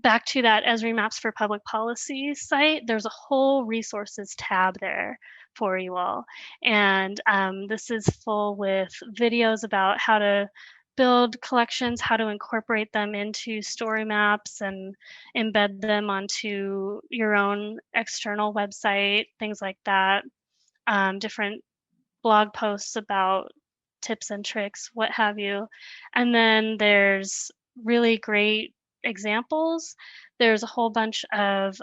back to that Esri Maps for Public Policy site, there's a whole resources tab there for you all. And this is full with videos about how to build collections, how to incorporate them into story maps and embed them onto your own external website, things like that. Different blog posts about tips and tricks, what have you. And then there's really great examples. There's a whole bunch of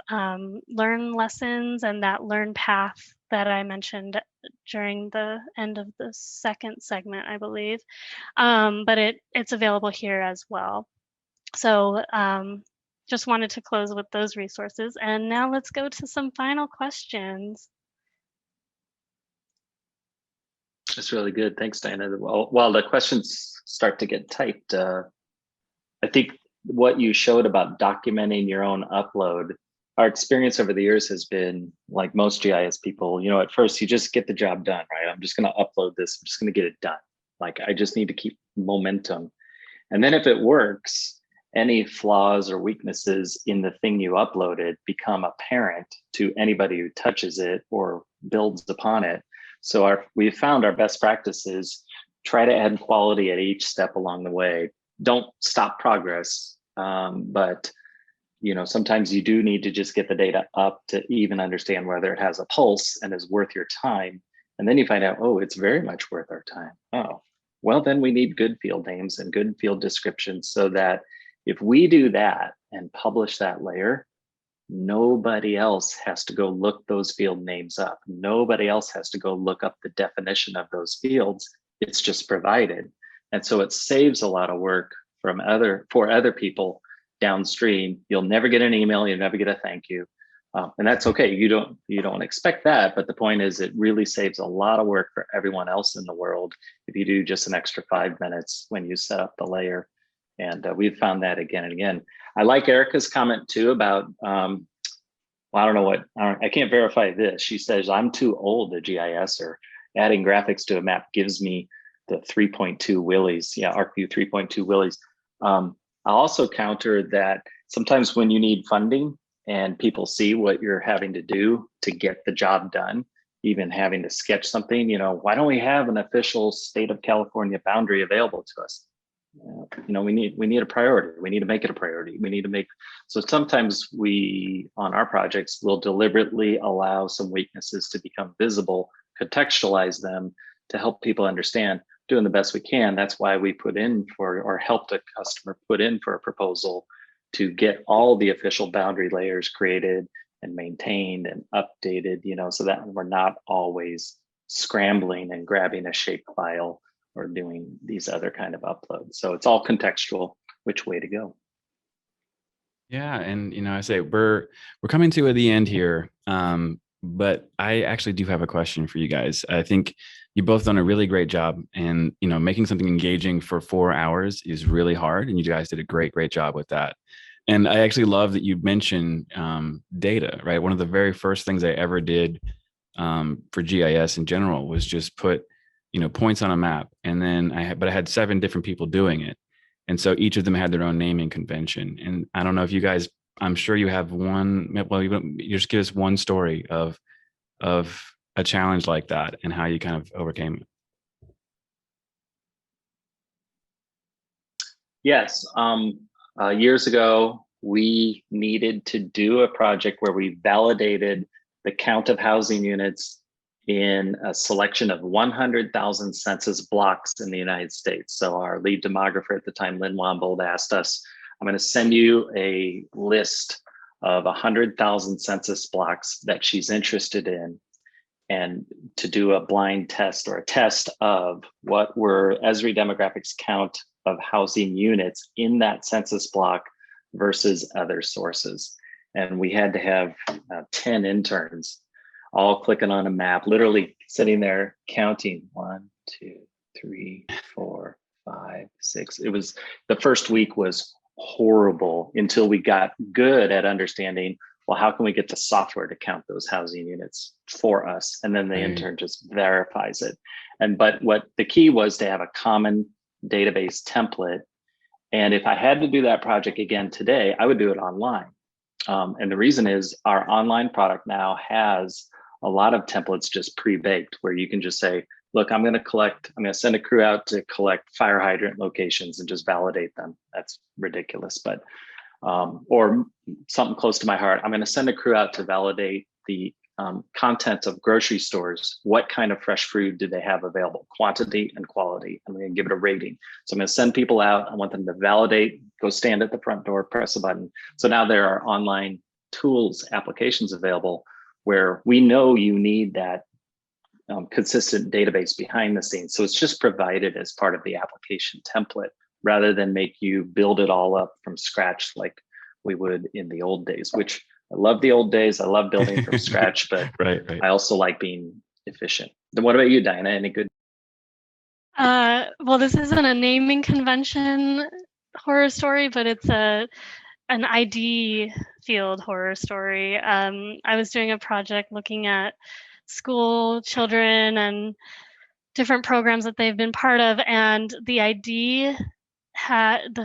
learn lessons and that learn path that I mentioned during the end of the second segment, I believe. But it's available here as well. So just wanted to close with those resources. And now let's go to some final questions. That's really good. Thanks, Diana. While the questions start to get typed, I think what you showed about documenting your own upload, our experience over the years has been like most GIS people, at first you just get the job done, right? I'm just going to upload this. I'm just going to get it done. Like I just need to keep momentum. And then if it works, any flaws or weaknesses in the thing you uploaded become apparent to anybody who touches it or builds upon it. So we've found our best practices, try to add quality at each step along the way. Don't stop progress, but sometimes you do need to just get the data up to even understand whether it has a pulse and is worth your time. And then you find out, oh, it's very much worth our time. Oh, well, then we need good field names and good field descriptions so that if we do that and publish that layer, nobody else has to go look those field names up. Nobody else has to go look up the definition of those fields. It's just provided. And so it saves a lot of work for other people downstream. You'll never get an email, you'll never get a thank you. And that's okay. You don't expect that, but the point is it really saves a lot of work for everyone else in the world if you do just an extra 5 minutes when you set up the layer. And we've found that again and again. I like Erica's comment too about, I can't verify this. She says, I'm too old a GIS, or adding graphics to a map gives me the 3.2 willies. Yeah, ArcView 3.2 willies. I'll also counter that sometimes when you need funding and people see what you're having to do to get the job done, even having to sketch something, why don't we have an official state of California boundary available to us? We need a priority. We need to make it a priority. So sometimes we, on our projects, will deliberately allow some weaknesses to become visible, contextualize them to help people understand, doing the best we can. That's why we put in for, or helped a customer put in for a proposal to get all the official boundary layers created and maintained and updated, so that we're not always scrambling and grabbing a shape file or doing these other kind of uploads. So it's all contextual, which way to go. Yeah, and I say we're coming to the end here, but I actually do have a question for you guys. I think you both done a really great job, and making something engaging for 4 hours is really hard, and you guys did a great job with that. And I actually love that you mentioned data, right? One of the very first things I ever did for GIS in general was just put points on a map, and then I had 7 different people doing it, and so each of them had their own naming convention. And I don't know if you guys, I'm sure you have one. Well, you just give us one story of a challenge like that and how you kind of overcame it. Yes, years ago we needed to do a project where we validated the count of housing units in a selection of 100,000 census blocks in the United States. So our lead demographer at the time, Lynn Wombold, asked us, I'm going to send you a list of 100,000 census blocks that she's interested in, and to do a blind test or a test of what were Esri demographics count of housing units in that census block versus other sources. And we had to have 10 interns all clicking on a map, literally sitting there counting 1, 2, 3, 4, 5, 6. It was, the first week was horrible until we got good at understanding, well, how can we get the software to count those housing units for us? And then the intern just verifies it. But what the key was to have a common database template And if I had to do that project again today, I would do it online. And the reason is our online product now has a lot of templates just pre-baked where you can just say, look, I'm going to send a crew out to collect fire hydrant locations and just validate them. That's ridiculous, but, or something close to my heart. I'm going to send a crew out to validate the content of grocery stores. What kind of fresh food do they have available? Quantity and quality. I'm going to give it a rating. So I'm going to send people out. I want them to validate, go stand at the front door, press a button. So now there are online tools, applications available where we know you need that consistent database behind the scenes. So it's just provided as part of the application template rather than make you build it all up from scratch like we would in the old days, which I love the old days. I love building from scratch, but right. I also like being efficient. Then what about you, Diana? Any good? Well, this isn't a naming convention horror story, but it's an ID field horror story. I was doing a project looking at school children and different programs that they've been part of, and the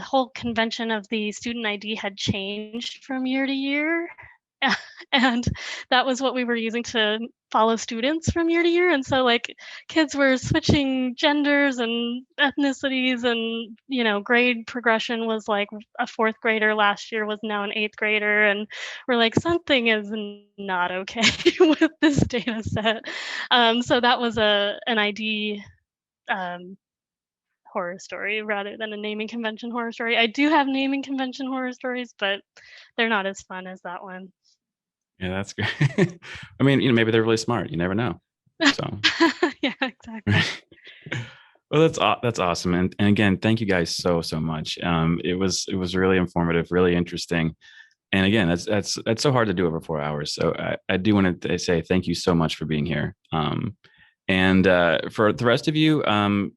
whole convention of the student ID had changed from year to year. And that was what we were using to follow students from year to year. And so like kids were switching genders and ethnicities, and grade progression was like a fourth grader last year was now an eighth grader, and we're like, something is not okay with this data set. So that was an ID horror story rather than a naming convention horror story. I do have naming convention horror stories, but they're not as fun as that one. Yeah, that's great. I mean, maybe they're really smart. You never know. So yeah, exactly. Well, that's awesome. And again, thank you guys so much. It was really informative, really interesting. And again, that's so hard to do over 4 hours. So I do want to say thank you so much for being here. And for the rest of you, all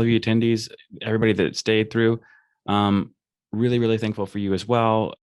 of you attendees, everybody that stayed through, really, really thankful for you as well.